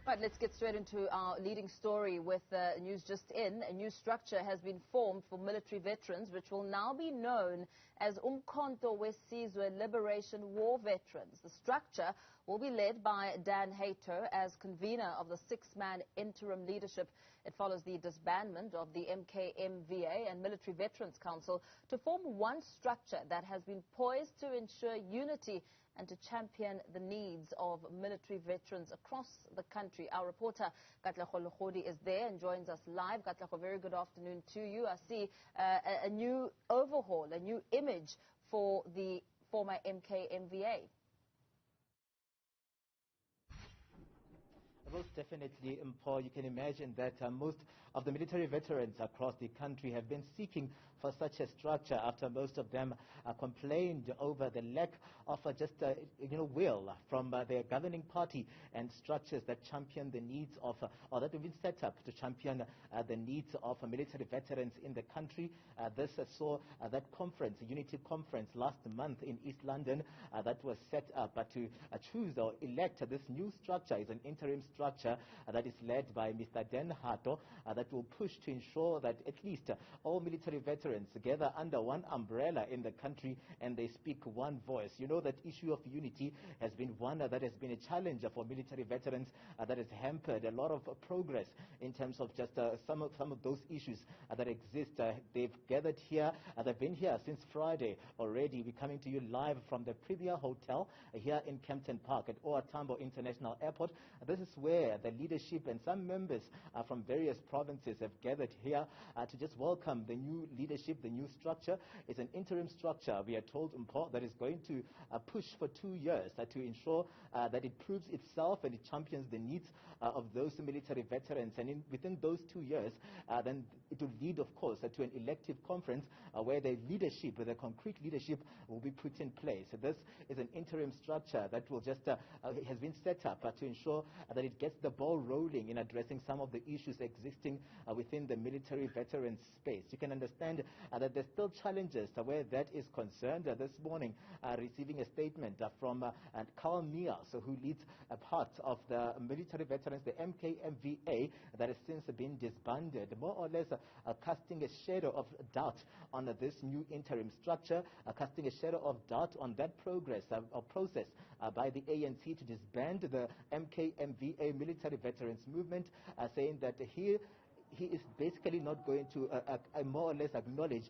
Right, let's get straight into our leading story with news just in. A new structure has been formed for military veterans, which will now be known as Umkhonto weSizwe Liberation War Veterans. The structure will be led by Dan Hayter as convener of the six-man interim leadership. It follows the disbandment of the MKMVA and Military Veterans Council to form one structure that has been poised to ensure unity and to champion the needs of military veterans across the country. Our reporter, Katlego Legodi, is there and joins us live. Katlego, very good afternoon to you. I see a new overhaul, a new image for the former MKMVA. Most definitely, Paul, you can imagine that most of the military veterans across the country have been seeking for such a structure after most of them complained over the lack of will from their governing party and structures that champion the needs of, or that have been set up to champion the needs of military veterans in the country. This saw that conference, a unity conference last month in East London that was set up to choose or elect this new structure. Is an interim structure that is led by Mr. Dan Hayter that will push to ensure that at least all military veterans gather under one umbrella in the country and they speak one voice. You know that issue of unity has been one that has been a challenge for military veterans that has hampered a lot of progress in terms of just some of those issues that exist. They've gathered here. They've been here since Friday already. We're coming to you live from the Premier Hotel here in Kempton Park at OR Tambo International Airport. This is where the leadership and some members from various provinces have gathered here to just welcome the new leadership, the new structure. It's an interim structure, we are told, that is going to push for 2 years to ensure that it proves itself and it champions the needs of those military veterans. And within those 2 years, then it will lead, of course, to an elective conference where the leadership, the concrete leadership, will be put in place. This is an interim structure that will just has been set up to ensure that it gets the ball rolling in addressing some of the issues existing within the military veterans space. You can understand that there's still challenges where that is concerned. This morning, receiving a statement from Carl Niels, who leads a part of the military veterans, the MKMVA, that has since been disbanded, more or less casting a shadow of doubt on this new interim structure, casting a shadow of doubt on that progress or process by the ANC to disband the MKMVA military veterans movement, saying that he is basically not going to more or less acknowledge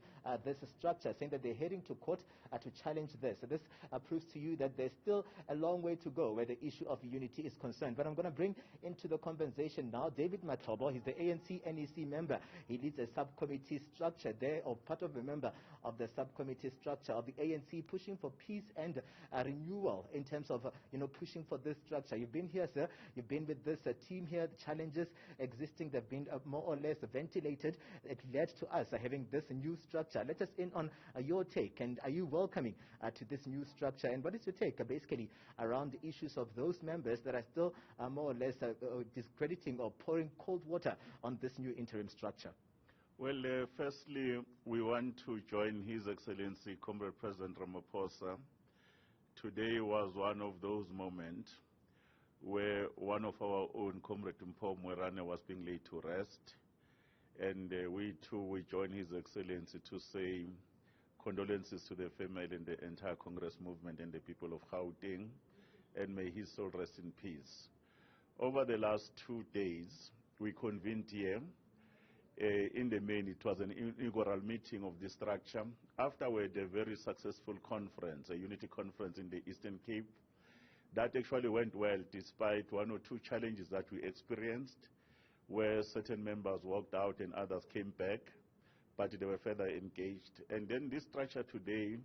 this structure, saying that they're heading to court to challenge this. So this proves to you that there's still a long way to go where the issue of unity is concerned. But I'm going to bring into the conversation now David Matobo. He's the ANC NEC member. He leads a subcommittee structure there, or part of a member of the subcommittee structure of the ANC, pushing for peace and renewal in terms of pushing for this structure. You've been here, sir. You've been with this team here. The challenges existing, they've been more or less ventilated. It led to us having this new structure. Let us in on your take, and are you welcoming to this new structure, and what is your take basically around the issues of those members that are still more or less discrediting or pouring cold water on this new interim structure? Well, firstly, we want to join His Excellency Comrade President Ramaphosa. Today was one of those moments where one of our own, Comrade Mpho Mwerane, was being laid to rest. And we too join His Excellency to say condolences to the family and the entire Congress movement and the people of Gauteng, and may his soul rest in peace. Over the last 2 days, we convened here. In the main, it was an inaugural meeting of the structure. Afterward, a very successful conference, a unity conference in the Eastern Cape. That actually went well, despite 1 or 2 challenges that we experienced, where certain members walked out and others came back, but they were further engaged. And then this structure today,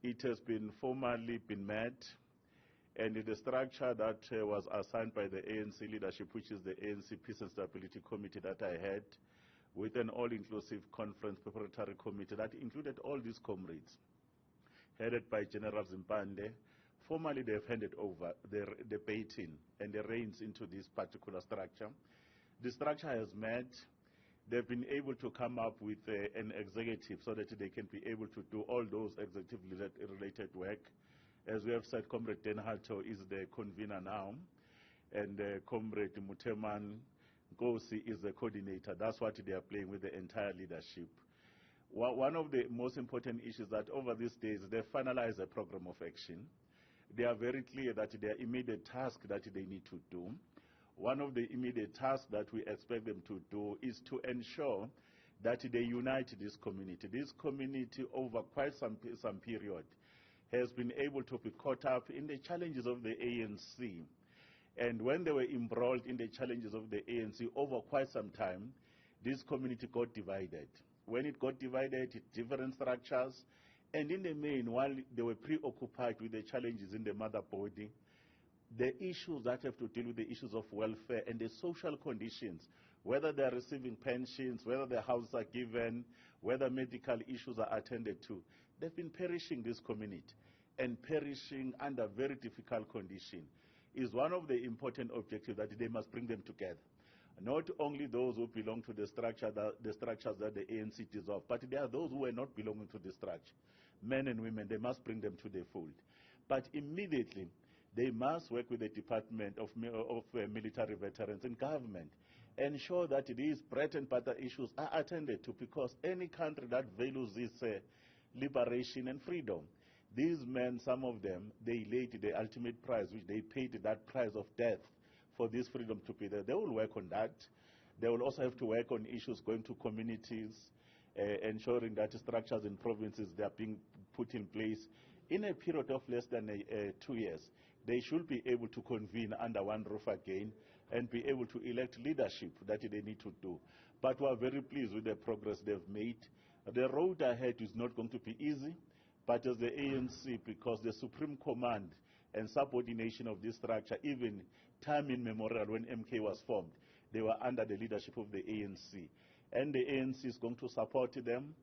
it has been formally met, and the structure that was assigned by the ANC leadership, which is the ANC Peace and Stability Committee that I had, with an all-inclusive conference preparatory committee that included all these comrades, headed by General Zimpande. Formally, they've handed over the baton and the reins into this particular structure. The structure has met. They've been able to come up with an executive so that they can be able to do all those executive-related work. As we have said, Comrade Dan Hayter is the convener now. and Comrade Muteman Nkosi is the coordinator. That's what they are playing with the entire leadership. One of the most important issues that over these days, they finalize a program of action. They are very clear that their immediate task that they need to do. One of the immediate tasks that we expect them to do is to ensure that they unite this community. This community over quite some period has been able to be caught up in the challenges of the ANC. And when they were embroiled in the challenges of the ANC over quite some time, this community got divided. When it got divided, different structures, and in the main, while they were preoccupied with the challenges in the mother body, the issues that have to deal with the issues of welfare and the social conditions, whether they are receiving pensions, whether their houses are given, whether medical issues are attended to, they've been perishing this community, and perishing under very difficult conditions is one of the important objectives that they must bring them together. Not only those who belong to the structures that the ANC dissolved, but there are those who are not belonging to the structure. Men and women, they must bring them to the fold. But immediately, they must work with the Department of Military Veterans and government, ensure that these bread and butter issues are attended to, because any country that values this liberation and freedom, these men, some of them, they laid the ultimate price, which they paid that price of death for this freedom to be there. They will work on that. They will also have to work on issues going to communities, ensuring that structures in provinces, they are being put in place. In a period of less than 2 years, they should be able to convene under one roof again and be able to elect leadership that they need to do. But we are very pleased with the progress they've made. The road ahead is not going to be easy, but as the ANC, because the supreme command and subordination of this structure, even time immemorial when MK was formed, they were under the leadership of the ANC. And the ANC is going to support them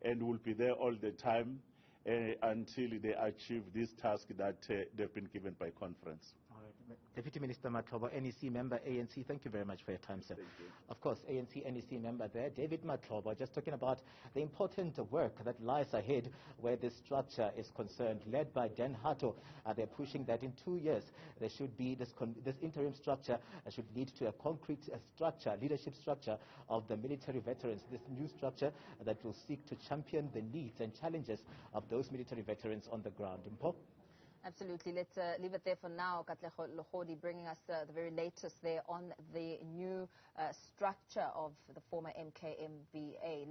and will be there all the time until they achieve this task that they've been given by conference. All right. Deputy Minister Matlobo, NEC member, ANC, thank you very much for your time, sir. Thank you. Of course, ANC, NEC member there, David Matlobo, just talking about the important work that lies ahead where this structure is concerned, led by Dan Hatto. They're pushing that in 2 years, there should be this interim structure should lead to a concrete structure, leadership structure of the military veterans, this new structure that will seek to champion the needs and challenges of those military veterans on the ground. Mpo? Absolutely. Let's leave it there for now. Katlego Legodi bringing us the very latest there on the new structure of the former MKMVA.